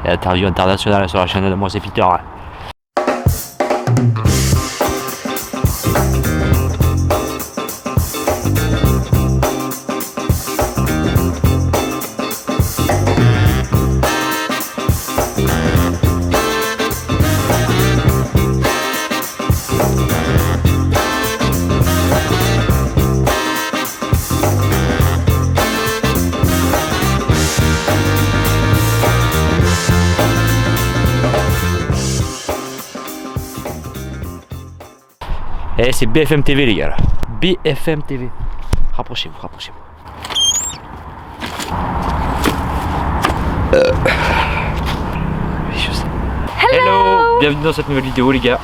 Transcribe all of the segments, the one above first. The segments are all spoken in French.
et interview internationale sur la chaîne de moi c'est Peter. Et c'est BFM TV les gars là. BFM TV. Rapprochez-vous, rapprochez-vous. Hello. Bienvenue dans cette nouvelle vidéo les gars.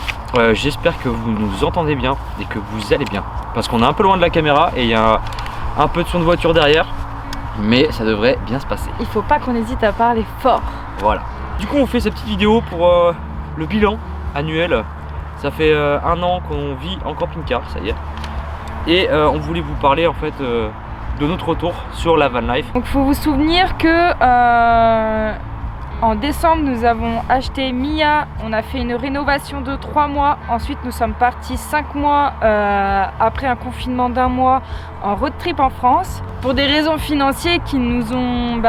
J'espère que vous nous entendez bien et que vous allez bien. Parce qu'on est un peu loin de la caméra et il y a un peu de son de voiture derrière. Mais ça devrait bien se passer. Il faut pas qu'on hésite à parler fort. Voilà. Du coup on fait cette petite vidéo pour le bilan annuel. Ça fait 1 an qu'on vit en camping-car, ça y est. Et on voulait vous parler en fait de notre retour sur la van life. Donc il faut vous souvenir que en décembre nous avons acheté Mia. On a fait une rénovation de 3 mois. Ensuite nous sommes partis 5 mois après un confinement d'1 mois en road trip en France. Pour des raisons financières qui nous ont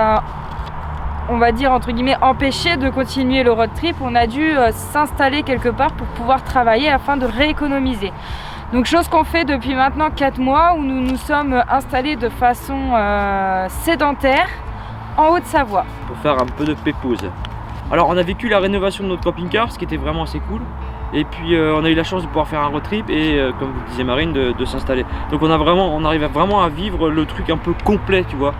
on va dire entre guillemets empêché de continuer le road trip, on a dû s'installer quelque part pour pouvoir travailler afin de rééconomiser. Donc chose qu'on fait depuis maintenant 4 mois où nous nous sommes installés de façon sédentaire en Haute-Savoie. Pour faire un peu de pépose. Alors on a vécu la rénovation de notre camping-car, ce qui était vraiment assez cool. Et puis on a eu la chance de pouvoir faire un road trip et comme vous le disiez Marine, de s'installer. Donc on arrive vraiment à vivre le truc un peu complet, tu vois.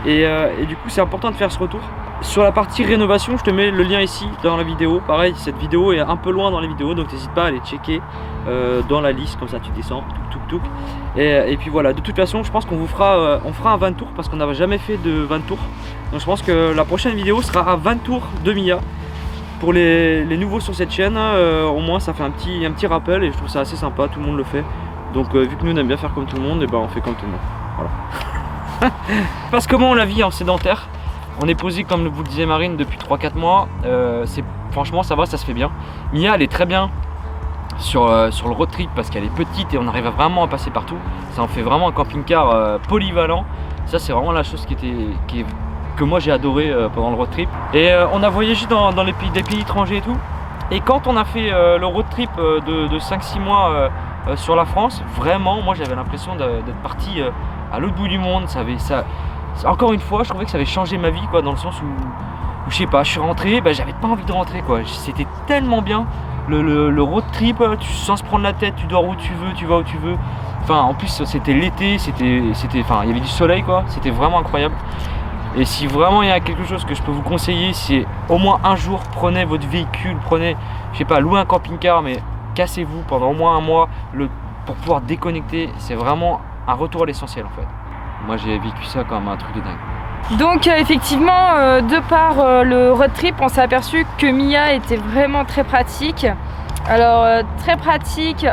Et du coup c'est important de faire ce retour. Sur la partie rénovation, je te mets le lien ici dans la vidéo. Pareil, cette vidéo est un peu loin dans les vidéos, donc n'hésite pas à aller checker dans la liste, comme ça tu descends, touc. Et puis voilà, de toute façon, je pense qu'on vous fera, on fera un 20 tours parce qu'on n'avait jamais fait de 20 tours. Donc je pense que la prochaine vidéo sera à 20 tours de Mia. Pour les nouveaux sur cette chaîne, au moins ça fait un petit rappel et je trouve ça assez sympa, tout le monde le fait. Donc vu que nous on aime bien faire comme tout le monde, et ben on fait comme tout le monde. Voilà. Parce que comment on la vit en sédentaire. On est posé comme vous le disait Marine depuis 3-4 mois, franchement ça va, ça se fait bien. Mia elle est très bien sur le road trip parce qu'elle est petite et on arrive vraiment à passer partout. Ça en fait vraiment un camping-car polyvalent. Ça c'est vraiment la chose que moi j'ai adoré pendant le road trip. Et on a voyagé dans des pays étrangers et tout. Et quand on a fait le road trip de 5-6 mois sur la France, vraiment moi j'avais l'impression d'être parti à l'autre bout du monde. Encore une fois, je trouvais que ça avait changé ma vie, quoi, dans le sens où je sais pas, je suis rentré, j'avais pas envie de rentrer, quoi. C'était tellement bien, le road trip, sans se prendre la tête, tu dors où tu veux, tu vas où tu veux. Enfin, en plus, c'était l'été, il y avait du soleil, quoi. C'était vraiment incroyable. Et si vraiment il y a quelque chose que je peux vous conseiller, c'est au moins un jour, prenez votre véhicule, je sais pas, louez un camping-car, mais cassez-vous pendant au moins 1 mois pour pouvoir déconnecter. C'est vraiment un retour à l'essentiel, en fait. Moi j'ai vécu ça comme un truc de dingue. Donc effectivement, de par le road trip, on s'est aperçu que Mia était vraiment très pratique. Alors très pratique,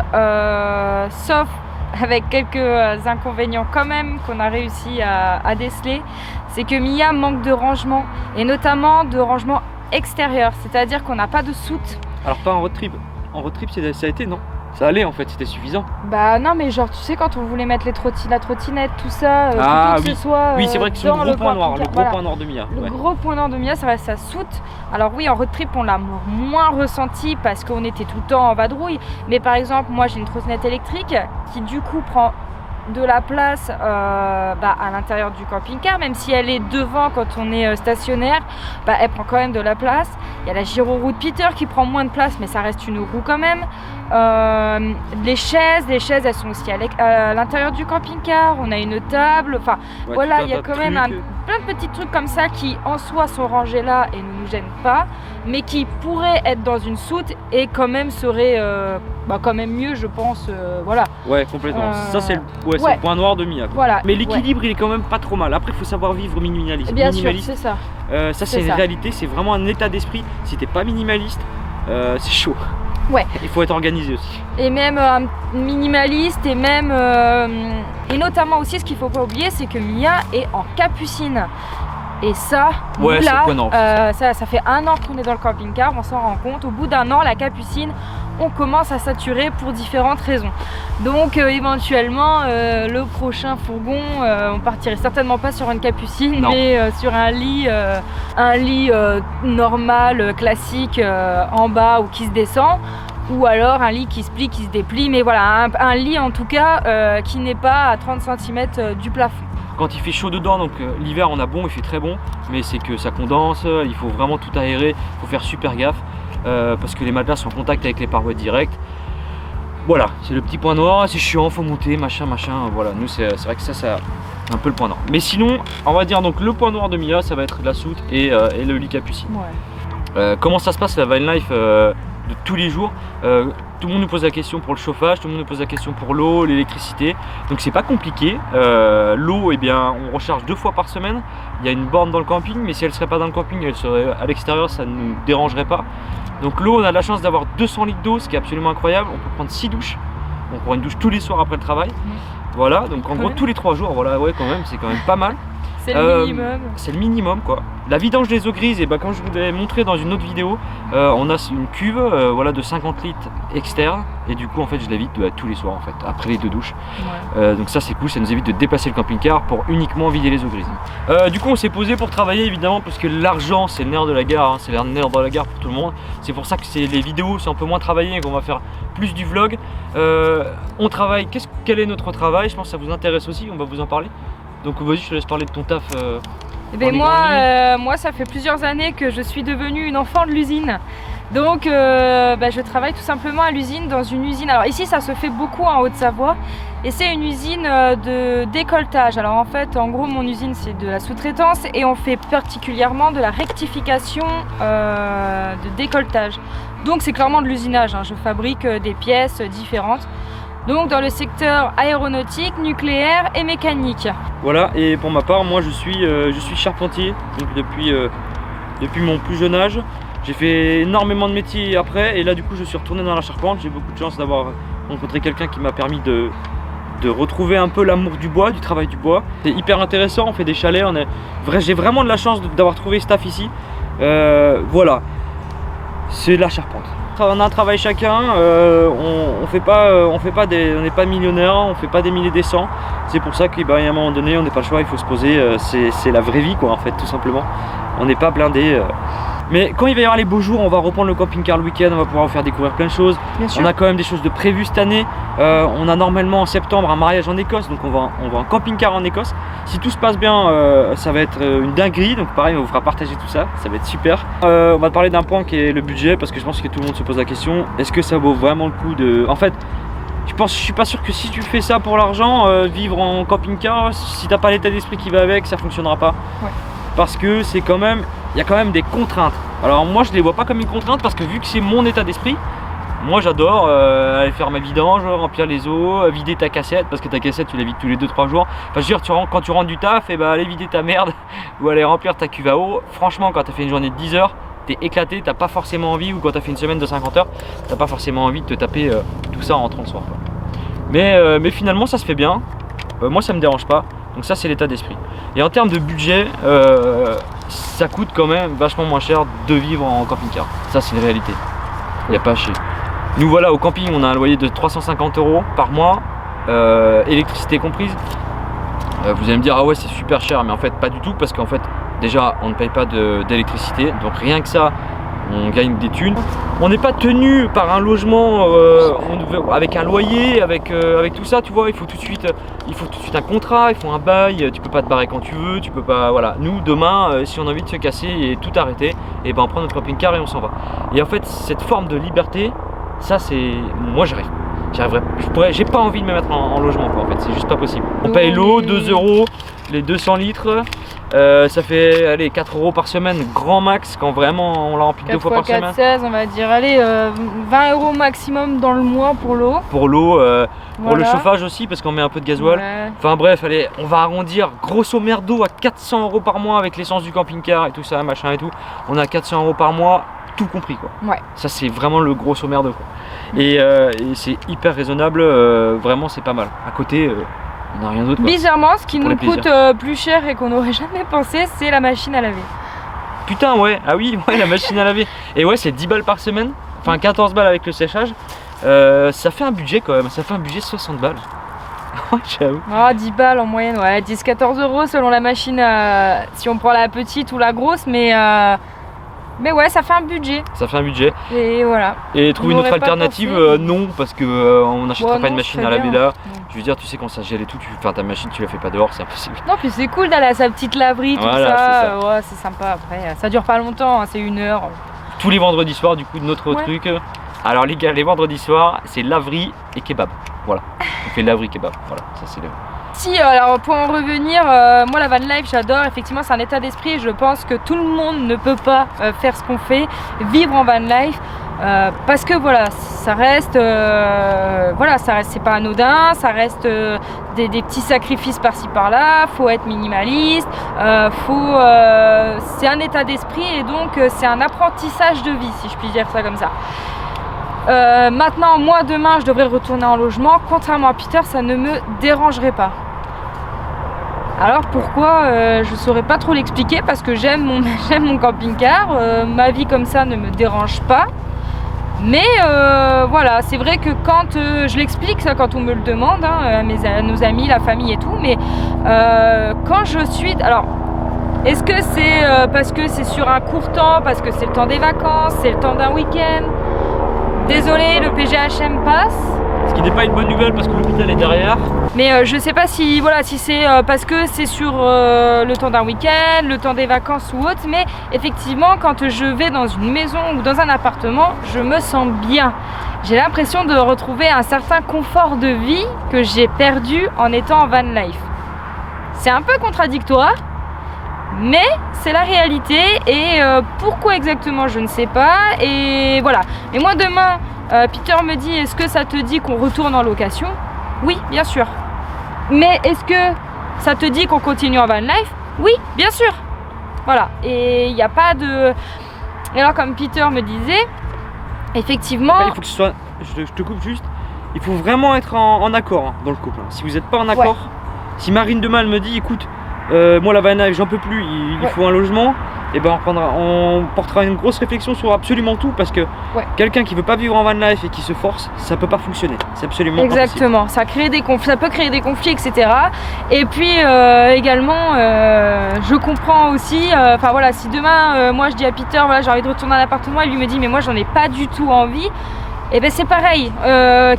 sauf avec quelques inconvénients quand même qu'on a réussi à déceler. C'est que Mia manque de rangement et notamment de rangement extérieur, c'est-à-dire qu'on n'a pas de soute. Alors pas en road trip, ça a été non? Ça allait en fait, c'était suffisant. Bah non mais genre tu sais quand on voulait mettre la trottinette, tout ça, ah, que oui. ce soit oui c'est vrai que c'est le gros point noir, point noir de Mia. Le gros point noir de Mia, ça reste sa soute. Alors oui en road trip on l'a moins ressenti parce qu'on était tout le temps en vadrouille. Mais par exemple moi j'ai une trottinette électrique qui du coup prend de la place à l'intérieur du camping-car, même si elle est devant quand on est stationnaire, elle prend quand même de la place. Il y a la gyroroue de Peter qui prend moins de place, mais ça reste une roue quand même. Les chaises elles sont aussi à l'intérieur du camping-car. On a une table, enfin voilà, il y a quand même plein de petits trucs comme ça qui en soi sont rangés là et ne nous gênent pas, mais qui pourraient être dans une soute et quand même seraient quand même mieux, je pense. Voilà. Ouais, complètement. Ça c'est le point noir de Mia. Voilà. Mais l'équilibre il est quand même pas trop mal. Après il faut savoir vivre minimaliste. Bien sûr, c'est ça. Ça c'est une réalité, c'est vraiment un état d'esprit. Si t'es pas minimaliste, c'est chaud. Ouais. Il faut être organisé aussi. Et même minimaliste et même et notamment aussi ce qu'il faut pas oublier, c'est que Mia est en capucine. Et ça, Ouais, nous, c'est là, prenant. ça fait 1 an qu'on est dans le camping-car, on s'en rend compte. Au bout d'1 an, la capucine, on commence à saturer pour différentes raisons. Donc éventuellement, le prochain fourgon, on partirait certainement pas sur une capucine, Non. mais sur un lit normal, classique, en bas ou qui se descend. Ou alors un lit qui se plie, qui se déplie, mais voilà, un lit en tout cas qui n'est pas à 30 cm du plafond. Quand il fait chaud dedans, donc l'hiver on a bon, il fait très bon, mais c'est que ça condense, il faut vraiment tout aérer, il faut faire super gaffe parce que les matelas sont en contact avec les parois directes. Voilà, c'est le petit point noir, c'est chiant, faut monter, machin, voilà, nous c'est vrai que ça c'est un peu le point noir. Mais sinon, on va dire donc le point noir de Mia, ça va être la soute et le lit capucine. Ouais. Comment ça se passe la van life de tous les jours? Tout le monde nous pose la question pour le chauffage, tout le monde nous pose la question pour l'eau, l'électricité, donc c'est pas compliqué. L'eau, eh bien, on recharge 2 fois par semaine. Il y a une borne dans le camping, mais si elle serait pas dans le camping, elle serait à l'extérieur, ça ne nous dérangerait pas. Donc l'eau, on a la chance d'avoir 200 litres d'eau, ce qui est absolument incroyable. On peut prendre 6 douches, on prend une douche tous les soirs après le travail. Voilà, donc en gros tous les 3 jours, voilà, ouais, quand même, c'est quand même pas mal. C'est le minimum. C'est le minimum quoi. La vidange des eaux grises, et bah, comme je vous l'avais montré dans une autre vidéo, on a une cuve voilà, de 50 litres externe, et du coup en fait je la vide tous les soirs en fait, après les 2 douches. Ouais. Donc ça c'est cool, ça nous évite de déplacer le camping-car pour uniquement vider les eaux grises. Du coup on s'est posé pour travailler évidemment, parce que l'argent c'est le nerf de la gare, hein, c'est le nerf de la gare pour tout le monde. C'est pour ça que les vidéos c'est un peu moins travaillé et qu'on va faire plus du vlog. On travaille, quel est notre travail? Je pense que ça vous intéresse aussi, on va vous en parler. Donc vas-y, je te laisse parler de ton taf. Eh ben moi, ça fait plusieurs années que je suis devenue une enfant de l'usine. Donc je travaille tout simplement à l'usine, dans une usine. Alors ici ça se fait beaucoup en Haute-Savoie, et c'est une usine de décolletage. Alors en fait, en gros, mon usine c'est de la sous-traitance, et on fait particulièrement de la rectification de décolletage. Donc c'est clairement de l'usinage, hein. Je fabrique des pièces différentes. Donc dans le secteur aéronautique, nucléaire et mécanique. Voilà, et pour ma part, moi je suis charpentier, donc depuis mon plus jeune âge. J'ai fait énormément de métiers après, et là du coup je suis retourné dans la charpente. J'ai beaucoup de chance d'avoir rencontré quelqu'un qui m'a permis de retrouver un peu l'amour du bois, du travail du bois. C'est hyper intéressant, on fait des chalets, j'ai vraiment de la chance d'avoir trouvé ce taf ici. Voilà, c'est la charpente. On a un travail chacun, on n'est pas millionnaire, on fait pas des milliers des cents. C'est pour ça qu'il y a un moment donné, on n'a pas le choix, il faut se poser. C'est la vraie vie quoi en fait, tout simplement. On n'est pas blindé. Mais quand il va y avoir les beaux jours, on va reprendre le camping-car le week-end, on va pouvoir vous faire découvrir plein de choses. On a quand même des choses de prévues cette année. On a normalement en septembre un mariage en Écosse, donc on va en camping-car en Écosse. Si tout se passe bien, ça va être une dinguerie, donc pareil, on vous fera partager tout ça, ça va être super. On va parler d'un point qui est le budget, parce que je pense que tout le monde se pose la question, est-ce que ça vaut vraiment le coup de... En fait, je suis pas sûr que si tu fais ça pour l'argent, vivre en camping-car, si t'as pas l'état d'esprit qui va avec, ça fonctionnera pas. Ouais. Parce que c'est quand même, il y a quand même des contraintes. Alors moi je les vois pas comme une contrainte, parce que vu que c'est mon état d'esprit, moi j'adore aller faire ma vidange, remplir les eaux, vider ta cassette, parce que ta cassette tu la vides tous les 2-3 jours. Enfin je veux dire, quand tu rentres du taf, et aller vider ta merde ou aller remplir ta cuve à eau. Franchement, quand tu as fait une journée de 10 heures, t'es éclaté, t'as pas forcément envie, ou quand tu as fait une semaine de 50 heures, t'as pas forcément envie de te taper tout ça en rentrant le soir quoi. Mais finalement ça se fait bien, moi ça me dérange pas. Donc ça c'est l'état d'esprit. Et en termes de budget, ça coûte quand même vachement moins cher de vivre en camping-car. Ça c'est une réalité. Il n'y a pas à chier. Nous voilà au camping, on a un loyer de 350 € par mois, électricité comprise. Vous allez me dire ah ouais c'est super cher, mais en fait pas du tout, parce qu'en fait déjà on ne paye pas d'électricité, donc rien que ça on gagne des thunes. On n'est pas tenu par un logement avec un loyer, avec tout ça, tu vois. Il faut tout de suite un contrat, il faut un bail. Tu peux pas te barrer quand tu veux, tu peux pas. Voilà. Nous demain, si on a envie de se casser et tout arrêter, et ben on prend notre camping-car et on s'en va. Et en fait, cette forme de liberté, ça c'est, moi j'arrive. J'ai pas envie de me mettre en logement quoi, en fait, c'est juste pas possible. On paye l'eau, 2 € les 200 litres. Ça fait allez, 4 € par semaine, grand max, quand vraiment on la remplit 2 fois par semaine. 4 x 4, 16, on va dire, allez, 20 € maximum dans le mois pour l'eau. Pour l'eau, voilà. Pour le chauffage aussi, parce qu'on met un peu de gasoil. Ouais. Enfin bref, allez, on va arrondir grosso merdo à 400 € par mois avec l'essence du camping-car et tout ça, machin et tout. On a 400 € par mois, tout compris quoi. Ouais. Ça c'est vraiment le grosso merdo quoi. Et c'est hyper raisonnable, vraiment c'est pas mal. À côté, On n'a rien d'autre. Bizarrement, ce qui Pour nous les coûte plus cher et qu'on n'aurait jamais pensé, c'est la machine à laver. Putain, ouais, ah oui, ouais, la machine à laver. Et ouais, c'est 10 balles par semaine, enfin 14 balles avec le séchage. Ça fait un budget quand même, ça fait un budget de 60 balles. Ouais, j'avoue. Oh, 10 balles en moyenne, ouais, 10-14 euros selon la machine, si on prend la petite ou la grosse, mais ouais, ça fait un budget. Ça fait un budget. Et voilà. Et trouver une autre alternative, non, parce que on n'achètera pas une machine à laver là. Je veux dire, tu sais, quand ça gèle et tout, enfin ta machine, tu la fais pas dehors, c'est impossible. Non, puis c'est cool d'aller à sa petite laverie, tout Voilà, ça. Ouais, c'est sympa après. Ça dure pas longtemps, hein, c'est 1 heure. Tous les vendredis soirs, du coup, notre truc. Alors les gars, les vendredis soirs, c'est laverie et kebab. Voilà. On fait laverie kebab. Voilà, ça c'est le. Si, alors pour en revenir, moi la van life j'adore, effectivement c'est un état d'esprit et je pense que tout le monde ne peut pas faire ce qu'on fait, vivre en van life, parce que voilà, ça reste, c'est pas anodin, ça reste des petits sacrifices par-ci par-là, faut être minimaliste, c'est un état d'esprit et donc c'est un apprentissage de vie si je puis dire ça comme ça. Maintenant, moi demain je devrais retourner en logement, contrairement à Peter, ça ne me dérangerait pas. Alors pourquoi je saurais pas trop l'expliquer parce que j'aime mon camping-car, ma vie comme ça ne me dérange pas. Mais voilà, c'est vrai que quand je l'explique ça quand on me le demande, hein, à nos amis, la famille et tout, mais quand je suis... Alors, est-ce que c'est parce que c'est sur un court temps, parce que c'est le temps des vacances, c'est le temps d'un week-end? Désolé, le PGHM passe. Ce qui n'est pas une bonne nouvelle parce que l'hôpital est derrière. Mais je sais pas si, si c'est parce que c'est sur le temps d'un week-end, le temps des vacances ou autre, mais effectivement quand je vais dans une maison ou dans un appartement, je me sens bien. J'ai l'impression de retrouver un certain confort de vie que j'ai perdu en étant en van life. C'est un peu contradictoire, mais c'est la réalité et pourquoi exactement je ne sais pas et voilà. Et moi demain, Peter me dit est-ce que ça te dit qu'on retourne en location? Oui, bien sûr. Mais est-ce que ça te dit qu'on continue en van life? Oui, bien sûr. Voilà, et il n'y a pas de... Et alors comme Peter me disait, effectivement... Après, il faut que ce soit... Je te coupe juste. Il faut vraiment être en accord dans le couple. Si vous n'êtes pas en accord, si Marine demain elle me dit écoute, moi la van life j'en peux plus, il faut un logement, et ben on portera une grosse réflexion sur absolument tout parce que quelqu'un qui veut pas vivre en van life et qui se force, ça peut pas fonctionner, c'est absolument exactement impossible. Ça peut créer des conflits, etc. Et puis également je comprends aussi, enfin voilà, si demain moi je dis à Peter voilà j'ai envie de retourner à l'appartement et lui me dit mais moi j'en ai pas du tout envie, et ben c'est pareil,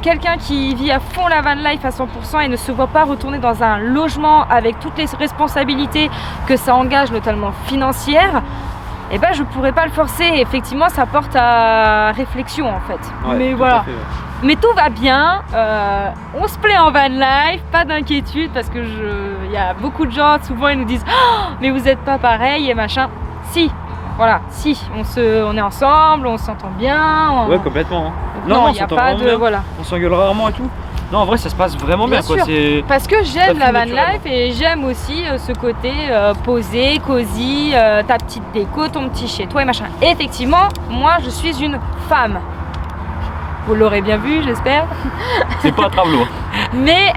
quelqu'un qui vit à fond la van life à 100% et ne se voit pas retourner dans un logement avec toutes les responsabilités que ça engage, notamment financières, et ben je pourrais pas le forcer. Effectivement ça porte à réflexion en fait. Mais voilà, mais tout va bien, on se plaît en van life, pas d'inquiétude parce que il y a beaucoup de gens souvent ils nous disent oh, mais vous êtes pas pareil et machin. Si, voilà, si, on est ensemble, on s'entend bien. Ouais, complètement. Non, il n'y a pas de... Voilà. On s'engueule rarement et tout. Non, en vrai, ça se passe vraiment bien. Quoi. Parce que j'aime la van life et j'aime aussi ce côté posé, cosy, ta petite déco, ton petit chez toi et machin. Et effectivement, moi, je suis une femme. Vous l'aurez bien vu, j'espère. C'est pas un travelot. Mais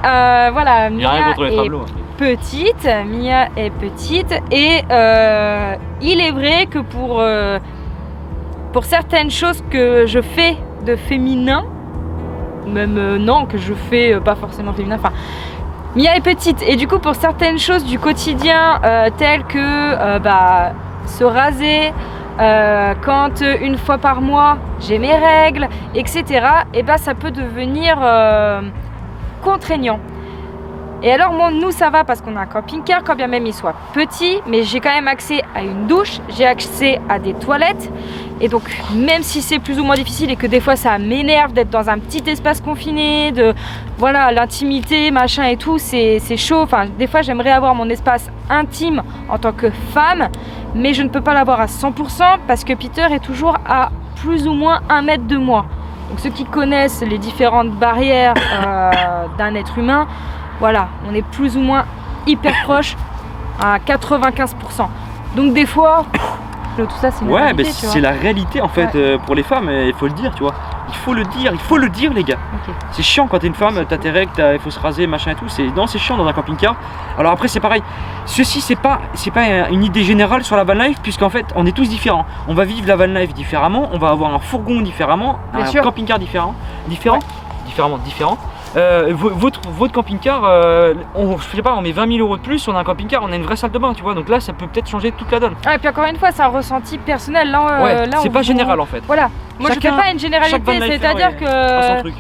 voilà, il n'y a rien contre les travelots. Mia est petite et il est vrai que pour certaines choses que je fais de féminin, même non, que je fais pas forcément féminin, enfin Mia est petite et du coup pour certaines choses du quotidien telles que se raser, quand une fois par mois j'ai mes règles, etc., et ça peut devenir contraignant. Et alors nous ça va parce qu'on a un camping-car, quand bien même il soit petit, mais j'ai quand même accès à une douche, j'ai accès à des toilettes. Et donc même si c'est plus ou moins difficile et que des fois ça m'énerve d'être dans un petit espace confiné, de voilà l'intimité machin et tout, c'est chaud. Enfin des fois j'aimerais avoir mon espace intime en tant que femme, mais je ne peux pas l'avoir à 100% parce que Peter est toujours à plus ou moins 1 mètre de moi. Donc ceux qui connaissent les différentes barrières d'un être humain, voilà, on est plus ou moins hyper proche à 95%. Donc des fois, tout ça, c'est une Ouais, réalité, mais tu vois. c'est la réalité en fait pour les femmes, il faut le dire, tu vois. Il faut le dire les gars. Ok. C'est chiant quand t'es une femme, t'as tes règles, il faut se raser, machin et tout. Non, c'est chiant dans un camping-car. Alors après, c'est pareil. Ceci, c'est pas une idée générale sur la van life, puisqu'en fait, on est tous différents. On va vivre la van life différemment, on va avoir un fourgon différemment, Bien un sûr. camping-car différent. Votre camping-car, je sais pas, on met 20 000 € de plus, on a un camping-car, on a une vraie salle de bain, tu vois. Donc là, ça peut peut-être changer toute la donne. Ah, et puis encore une fois, c'est un ressenti personnel. Là, là c'est pas général en fait. Voilà. Moi, je fais pas une généralité, c'est-à-dire que Truc.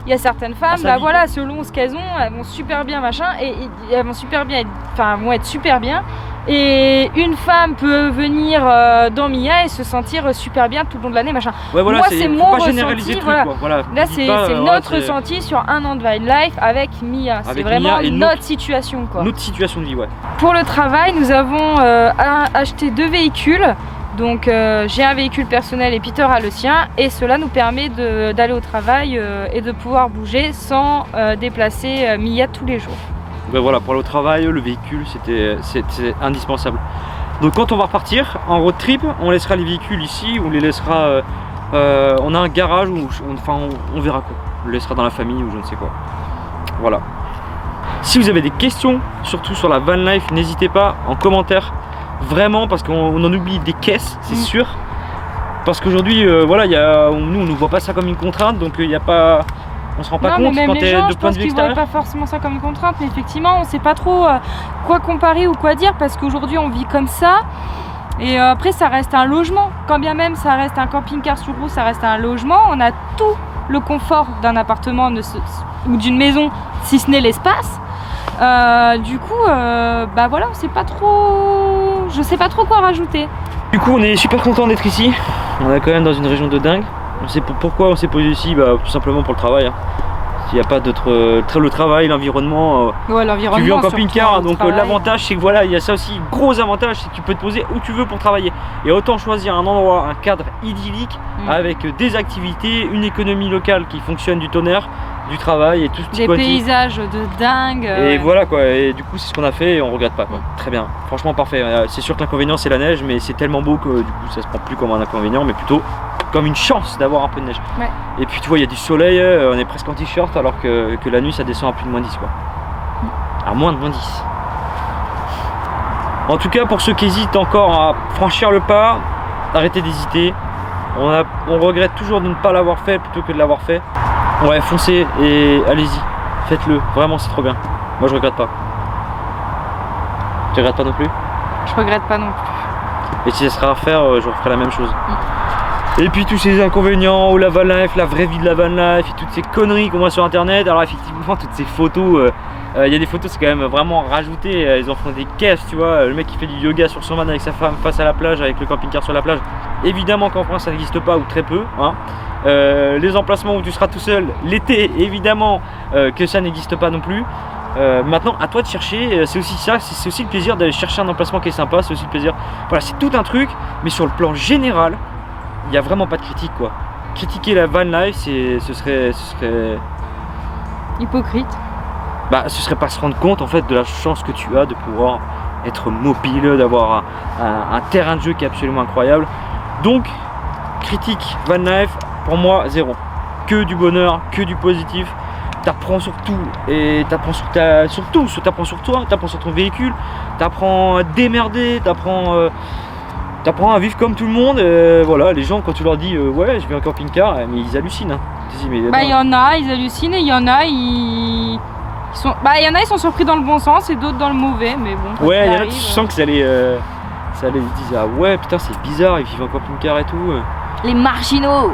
il y a certaines femmes, sa bah vie, voilà, quoi. selon ce qu'elles ont, elles vont super bien, machin, et elles vont super bien, vont être super bien. Et une femme peut venir dans Mia et se sentir super bien tout le long de l'année, machin. Ouais, voilà, Moi, c'est faut mon pas généraliser ressenti, le truc, voilà. quoi. Voilà. Là, Dis c'est pas, notre c'est ressenti sur un an de van life avec Mia. C'est Avec vraiment Mia et notre situation, quoi. Notre situation de vie, ouais. Pour le travail, nous avons acheté 2 véhicules. Donc j'ai un véhicule personnel et Peter a le sien, et cela nous permet d'aller au travail et de pouvoir bouger sans déplacer Mia tous les jours. Ben voilà, pour aller au travail, le véhicule, c'est indispensable. Donc quand on va repartir en road trip, on laissera les véhicules ici, on les laissera, on a un garage où, on verra quoi. On le laissera dans la famille ou je ne sais quoi. Voilà. Si vous avez des questions, surtout sur la van life, n'hésitez pas en commentaire. Vraiment, parce qu'on en oublie des caisses, c'est sûr. Parce qu'aujourd'hui, voilà, nous on ne voit pas ça comme une contrainte, donc il n'y a pas, on se rend pas Non, compte mais même quand les tu es gens, de je point pense de vue qu'ils voient extérieur. pas forcément ça comme une contrainte, mais effectivement, on sait pas trop quoi comparer ou quoi dire, parce qu'aujourd'hui on vit comme ça. Et après, ça reste un logement. Quand bien même ça reste un camping-car sur roue, ça reste un logement. On a tout le confort d'un appartement ou d'une maison, si ce n'est l'espace. Du coup, bah voilà, on sait pas trop. Je sais pas trop quoi rajouter. Du coup, on est super content d'être ici. On est quand même dans une région de dingue. On sait pourquoi on s'est posé ici, bah, tout simplement pour le travail. Il n'y a pas d'autre. Le travail, l'environnement. Ouais, l'environnement. Tu vis en camping-car, surtout, donc le travail. l'avantage c'est que voilà, il y a ça aussi, gros avantage, c'est que tu peux te poser où tu veux pour travailler. Et autant choisir un endroit, un cadre idyllique avec des activités, une économie locale qui fonctionne du tonnerre, du travail et tout ce petit Des côté. paysages de dingue. Et voilà quoi, et du coup c'est ce qu'on a fait et on regrette pas quoi. Très bien, franchement parfait. C'est sûr que l'inconvénient c'est la neige, mais c'est tellement beau que du coup ça se prend plus comme un inconvénient, mais plutôt comme une chance d'avoir un peu de neige. Ouais. Et puis tu vois, il y a du soleil, on est presque en t-shirt alors que la nuit ça descend à plus de moins 10 quoi. À moins de moins 10. En tout cas, pour ceux qui hésitent encore à franchir le pas, arrêtez d'hésiter. On regrette toujours de ne pas l'avoir fait plutôt que de l'avoir fait. Ouais, foncez et allez-y, faites-le, vraiment c'est trop bien. Moi je regrette pas. Tu regrettes pas non plus? Je regrette pas non plus. Et si ça sera à refaire, je referai la même chose. Et puis tous ces inconvénients, ou la van life, la vraie vie de la van life, et toutes ces conneries qu'on voit sur internet. Alors effectivement, toutes ces photos, il y a des photos c'est quand même vraiment rajouté, ils en font des caisses, tu vois. Le mec qui fait du yoga sur son van avec sa femme face à la plage, avec le camping-car sur la plage. Évidemment qu'en France ça n'existe pas, ou très peu, hein. Les emplacements où tu seras tout seul l'été, évidemment que ça n'existe pas non plus. Maintenant à toi de chercher, c'est aussi ça, c'est aussi le plaisir d'aller chercher un emplacement qui est sympa, c'est aussi le plaisir, voilà, c'est tout un truc, mais sur le plan général il n'y a vraiment pas de critique quoi. Critiquer la van life, ce serait Hypocrite. bah, ce serait pas se rendre compte en fait de la chance que tu as de pouvoir être mobile, d'avoir un terrain de jeu qui est absolument incroyable. Donc critique van life, pour moi zéro. Que du bonheur, que du positif. T'apprends sur tout et t'apprends sur tout, t'apprends sur toi, t'apprends sur ton véhicule, t'apprends à te démerder, t'apprends à vivre comme tout le monde. Voilà, les gens quand tu leur dis ouais je vais en camping-car, mais ils hallucinent. Hein. Tu dis, mais Bah il y en a, ils hallucinent, et il y en a, ils sont surpris dans le bon sens et d'autres dans le mauvais, mais bon. ouais, il y en a, tu sens que ça les disent ah ouais putain c'est bizarre, ils vivent en camping-car et tout. Les marginaux.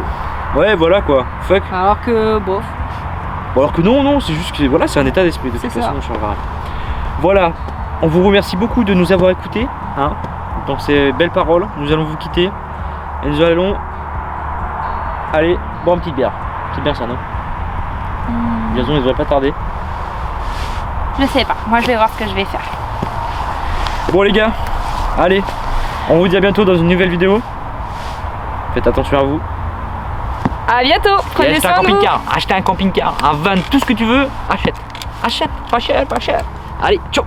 Ouais voilà quoi, fuck. Alors que bof. Bon, alors que non, c'est juste que voilà, c'est un état d'esprit, de toute façon on changera rien. Voilà, on vous remercie beaucoup de nous avoir écoutés, hein, dans ces belles paroles. Nous allons vous quitter et nous allons aller boire une petite bière. C'est bien ça, non? Jason, il devrait pas tarder. Je sais pas, moi je vais voir ce que je vais faire. Bon les gars, allez, on vous dit à bientôt dans une nouvelle vidéo. Faites attention à vous. À bientôt. Prenez Achetez un soin de vous. camping-car, achetez un camping-car, un van, tout ce que tu veux, achète. Achète, pas cher, pas cher. Allez, ciao.